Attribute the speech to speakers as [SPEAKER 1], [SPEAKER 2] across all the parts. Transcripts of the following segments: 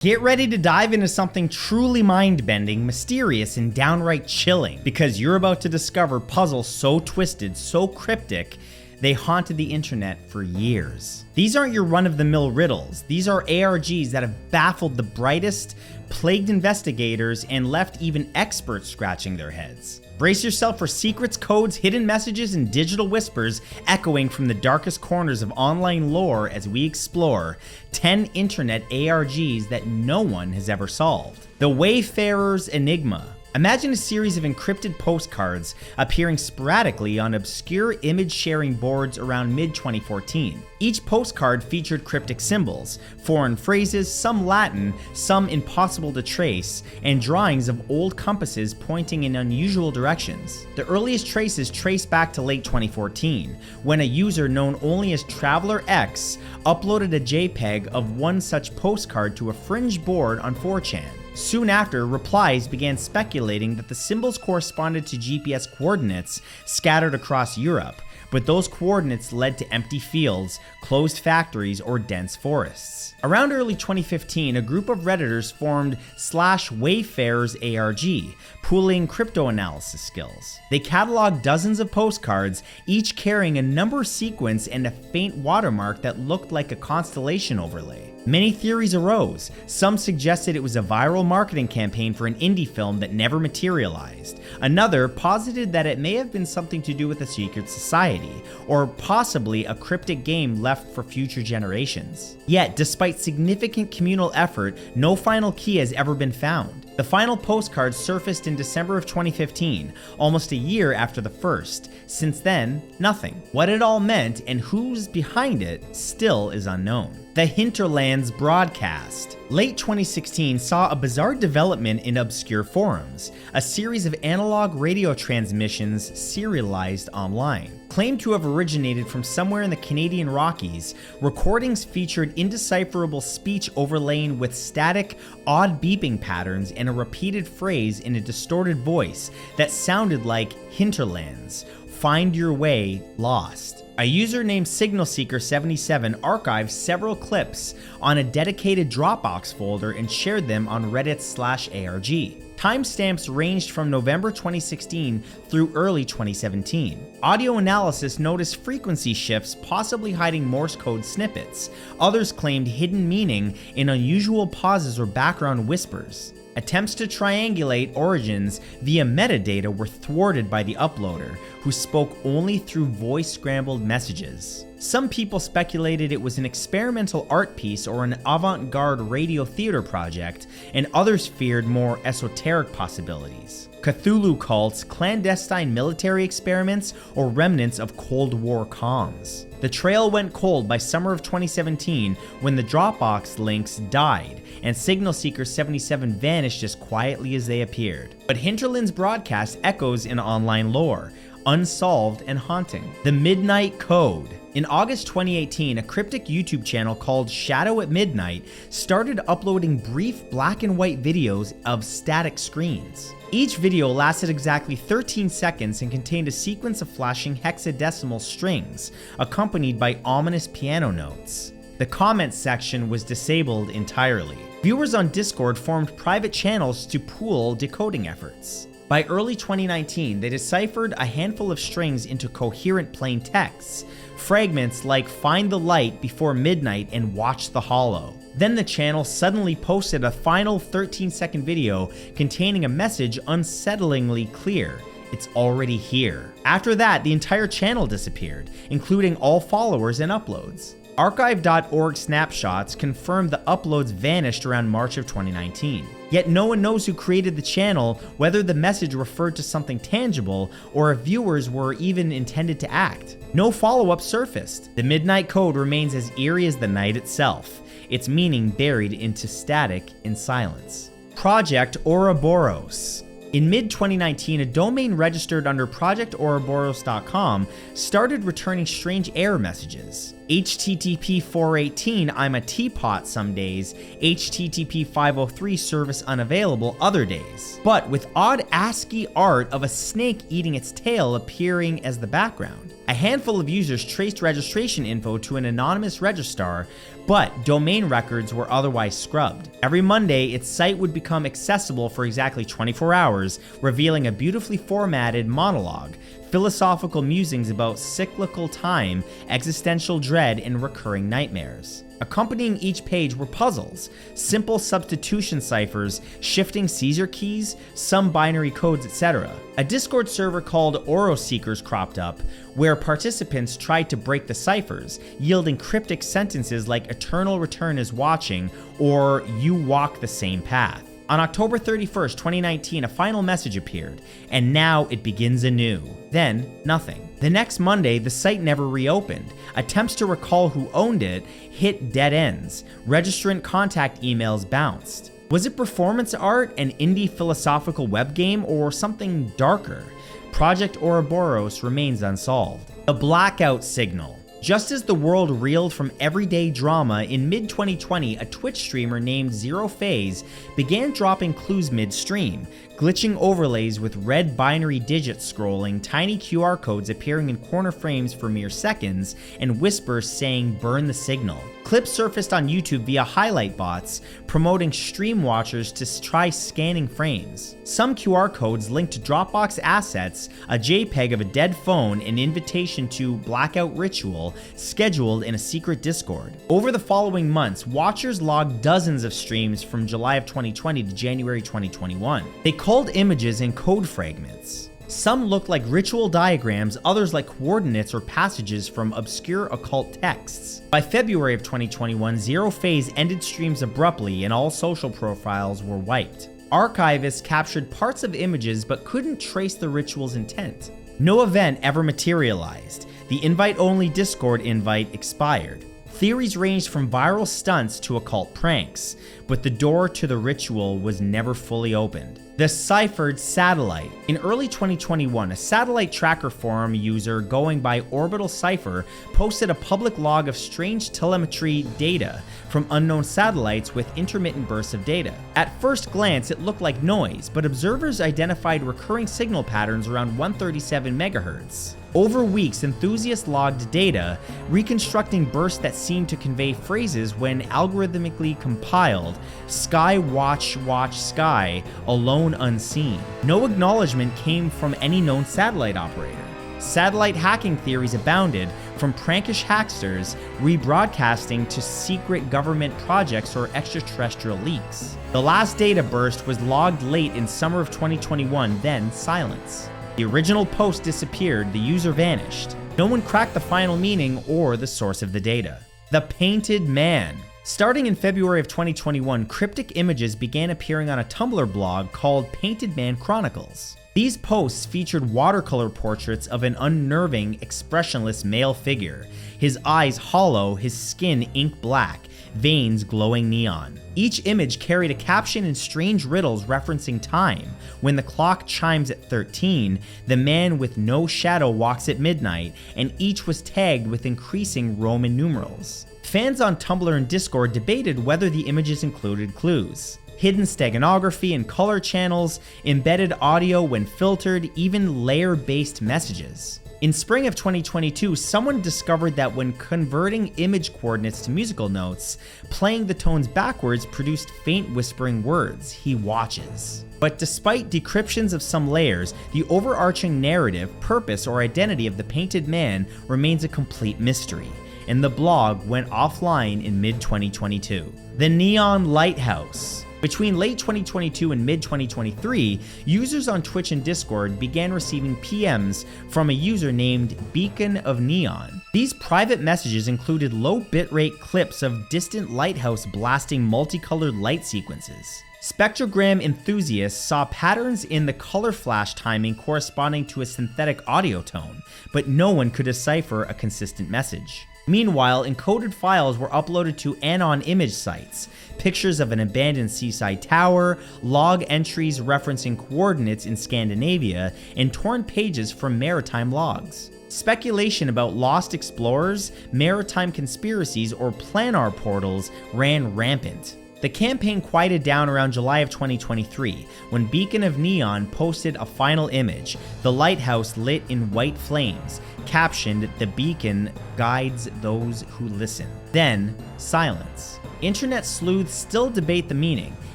[SPEAKER 1] Get ready to dive into something truly mind-bending, mysterious, and downright chilling, because you're about to discover puzzles so twisted, so cryptic, they haunted the internet for years. These aren't your run-of-the-mill riddles. These are ARGs that have baffled the brightest, plagued investigators, and left even experts scratching their heads. Brace yourself for secrets, codes, hidden messages, and digital whispers echoing from the darkest corners of online lore as we explore 10 internet ARGs that no one has ever solved. The Wayfarer's Enigma. Imagine a series of encrypted postcards appearing sporadically on obscure image-sharing boards around mid-2014. Each postcard featured cryptic symbols, foreign phrases, some Latin, some impossible to trace, and drawings of old compasses pointing in unusual directions. The earliest traces trace back to late 2014, when a user known only as Traveler X uploaded a JPEG of one such postcard to a fringe board on 4chan. Soon after, replies began speculating that the symbols corresponded to GPS coordinates scattered across Europe, but those coordinates led to empty fields, closed factories, or dense forests. Around early 2015, a group of Redditors formed /Wayfarer's ARG, pooling cryptoanalysis skills. They cataloged dozens of postcards, each carrying a number sequence and a faint watermark that looked like a constellation overlay. Many theories arose. Some suggested it was a viral marketing campaign for an indie film that never materialized. Another posited that it may have been something to do with a secret society, or possibly a cryptic game left for future generations. Yet, despite significant communal effort, no final key has ever been found. The final postcard surfaced in December of 2015, almost a year after the first. Since then, nothing. What it all meant and who's behind it still is unknown. The Hinterlands broadcast. Late 2016 saw a bizarre development in obscure forums, a series of analog radio transmissions serialized online. Claimed to have originated from somewhere in the Canadian Rockies, recordings featured indecipherable speech overlaying with static, odd beeping patterns and a repeated phrase in a distorted voice that sounded like Hinterlands, find your way, lost. A user named SignalSeeker77 archived several clips on a dedicated Dropbox folder and shared them on Reddit/ARG. Timestamps ranged from November 2016 through early 2017. Audio analysis noticed frequency shifts possibly hiding Morse code snippets. Others claimed hidden meaning in unusual pauses or background whispers. Attempts to triangulate origins via metadata were thwarted by the uploader, who spoke only through voice-scrambled messages. Some people speculated it was an experimental art piece or an avant-garde radio theater project, and others feared more esoteric possibilities. Cthulhu cults, clandestine military experiments, or remnants of Cold War comms. The trail went cold by summer of 2017 when the Dropbox links died and SignalSeeker77 vanished as quietly as they appeared. But Hinterlands broadcast echoes in online lore, unsolved and haunting. The Midnight Code. In August 2018, a cryptic YouTube channel called Shadow at Midnight started uploading brief black and white videos of static screens. Each video lasted exactly 13 seconds and contained a sequence of flashing hexadecimal strings, accompanied by ominous piano notes. The comments section was disabled entirely. Viewers on Discord formed private channels to pool decoding efforts. By early 2019, they deciphered a handful of strings into coherent plain texts, fragments like "Find the light before midnight and watch the hollow." Then the channel suddenly posted a final 13-second video containing a message unsettlingly clear: it's already here. After that, the entire channel disappeared, including all followers and uploads. Archive.org snapshots confirmed the uploads vanished around March of 2019. Yet no one knows who created the channel, whether the message referred to something tangible, or if viewers were even intended to act. No follow-up surfaced. The Midnight Code remains as eerie as the night itself, its meaning buried into static and silence. Project Oraos. In mid-2019, a domain registered under projectouroboros.com started returning strange error messages. HTTP 418, I'm a teapot some days, HTTP 503, service unavailable other days. But with odd ASCII art of a snake eating its tail appearing as the background. A handful of users traced registration info to an anonymous registrar, but domain records were otherwise scrubbed. Every Monday, its site would become accessible for exactly 24 hours, revealing a beautifully formatted monologue, philosophical musings about cyclical time, existential dread, and recurring nightmares. Accompanying each page were puzzles, simple substitution ciphers, shifting Caesar keys, some binary codes, etc. A Discord server called Oraos Seekers cropped up, where participants tried to break the ciphers, yielding cryptic sentences like "Eternal Return is watching" or "You walk the same path." On October 31st, 2019, a final message appeared, and now it begins anew. Then, nothing. The next Monday, the site never reopened. Attempts to recall who owned it hit dead ends. Registrant contact emails bounced. Was it performance art, an indie philosophical web game, or something darker? Project Ouroboros remains unsolved. The Blackout signal. Just as the world reeled from everyday drama, in mid-2020, a Twitch streamer named Zero Phase began dropping clues mid-stream, glitching overlays with red binary digits scrolling, tiny QR codes appearing in corner frames for mere seconds, and whispers saying "burn the signal." Clips surfaced on YouTube via highlight bots, promoting stream watchers to try scanning frames. Some QR codes linked to Dropbox assets, a JPEG of a dead phone, an invitation to Blackout ritual, scheduled in a secret Discord. Over the following months, watchers logged dozens of streams from July of 2020 to January 2021. They culled images and code fragments. Some looked like ritual diagrams, others like coordinates or passages from obscure occult texts. By February of 2021, Zero Phase ended streams abruptly and all social profiles were wiped. Archivists captured parts of images but couldn't trace the ritual's intent. No event ever materialized. The invite-only Discord invite expired. Theories ranged from viral stunts to occult pranks, but the door to the ritual was never fully opened. The Ciphered satellite. In early 2021, a satellite tracker forum user going by Orbital Cipher posted a public log of strange telemetry data from unknown satellites with intermittent bursts of data. At first glance, it looked like noise, but observers identified recurring signal patterns around 137 MHz. Over weeks, enthusiasts logged data, reconstructing bursts that seemed to convey phrases when algorithmically compiled: "Sky watch, watch sky, alone unseen." No acknowledgement came from any known satellite operator. Satellite hacking theories abounded, from prankish hacksters rebroadcasting to secret government projects or extraterrestrial leaks. The last data burst was logged late in summer of 2021, then silence. The original post disappeared, the user vanished. No one cracked the final meaning or the source of the data. The Painted Man. Starting in February of 2021, cryptic images began appearing on a Tumblr blog called Painted Man Chronicles. These posts featured watercolor portraits of an unnerving, expressionless male figure, his eyes hollow, his skin ink black, veins glowing neon. Each image carried a caption and strange riddles referencing time. When the clock chimes at 13, the man with no shadow walks at midnight, and each was tagged with increasing Roman numerals. Fans on Tumblr and Discord debated whether the images included clues. Hidden steganography and color channels, embedded audio when filtered, even layer-based messages. In spring of 2022, someone discovered that when converting image coordinates to musical notes, playing the tones backwards produced faint whispering words: "He watches." But despite decryptions of some layers, the overarching narrative, purpose, or identity of the Painted Man remains a complete mystery, and the blog went offline in mid-2022. The Neon Lighthouse. Between late 2022 and mid-2023, users on Twitch and Discord began receiving PMs from a user named Beacon of Neon. These private messages included low bitrate clips of distant lighthouse blasting multicolored light sequences. Spectrogram enthusiasts saw patterns in the color flash timing corresponding to a synthetic audio tone, but no one could decipher a consistent message. Meanwhile, encoded files were uploaded to Anon image sites, pictures of an abandoned seaside tower, log entries referencing coordinates in Scandinavia, and torn pages from maritime logs. Speculation about lost explorers, maritime conspiracies, or planar portals ran rampant. The campaign quieted down around July of 2023 when Beacon of Neon posted a final image, the lighthouse lit in white flames, captioned, "The beacon guides those who listen." Then, silence. Internet sleuths still debate the meaning,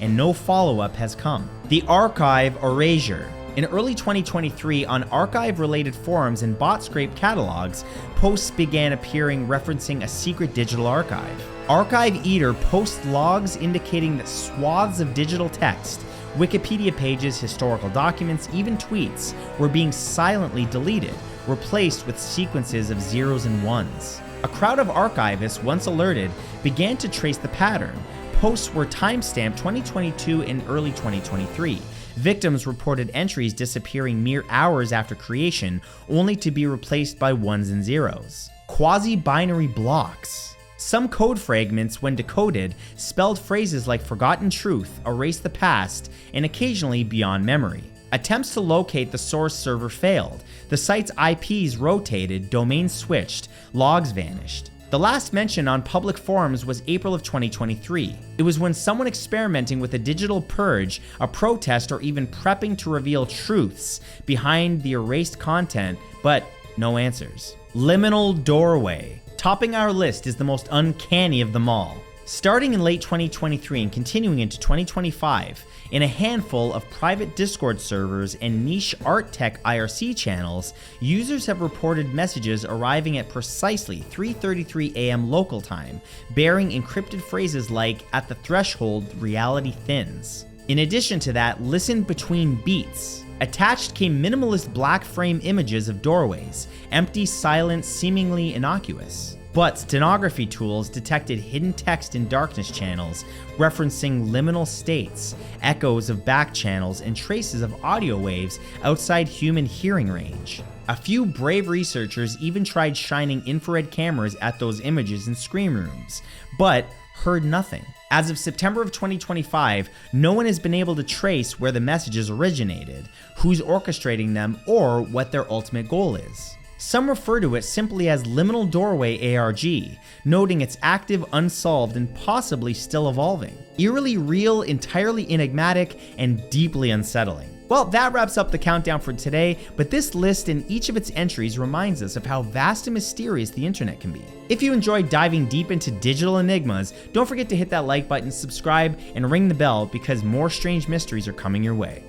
[SPEAKER 1] and no follow-up has come. The archive erasure. In early 2023, on archive-related forums and bot scrape catalogs, posts began appearing referencing a secret digital archive. Archive Eater posts logs indicating that swaths of digital text, Wikipedia pages, historical documents, even tweets, were being silently deleted, replaced with sequences of zeros and ones. A crowd of archivists, once alerted, began to trace the pattern. Posts were timestamped 2022 and early 2023. Victims reported entries disappearing mere hours after creation, only to be replaced by ones and zeros. Quasi-binary blocks. Some code fragments, when decoded, spelled phrases like "forgotten truth," "erase the past," and occasionally "beyond memory." Attempts to locate the source server failed. The site's IPs rotated, domains switched, logs vanished. The last mention on public forums was April of 2023. It was when someone experimenting with a digital purge, a protest, or even prepping to reveal truths behind the erased content, but no answers. Liminal doorway. Topping our list is the most uncanny of them all. Starting in late 2023 and continuing into 2025, in a handful of private Discord servers and niche art tech IRC channels, users have reported messages arriving at precisely 3:33 a.m. local time, bearing encrypted phrases like "at the threshold, reality thins." In addition to that, listen between beats. Attached came minimalist black frame images of doorways, empty, silent, seemingly innocuous. But stenography tools detected hidden text in darkness channels, referencing liminal states, echoes of back channels, and traces of audio waves outside human hearing range. A few brave researchers even tried shining infrared cameras at those images in screen rooms, but heard nothing. As of September of 2025, no one has been able to trace where the messages originated, who's orchestrating them, or what their ultimate goal is. Some refer to it simply as Liminal Doorway ARG, noting it's active, unsolved, and possibly still evolving. Eerily real, entirely enigmatic, and deeply unsettling. Well, that wraps up the countdown for today, but this list and each of its entries reminds us of how vast and mysterious the internet can be. If you enjoyed diving deep into digital enigmas, don't forget to hit that like button, subscribe, and ring the bell because more strange mysteries are coming your way.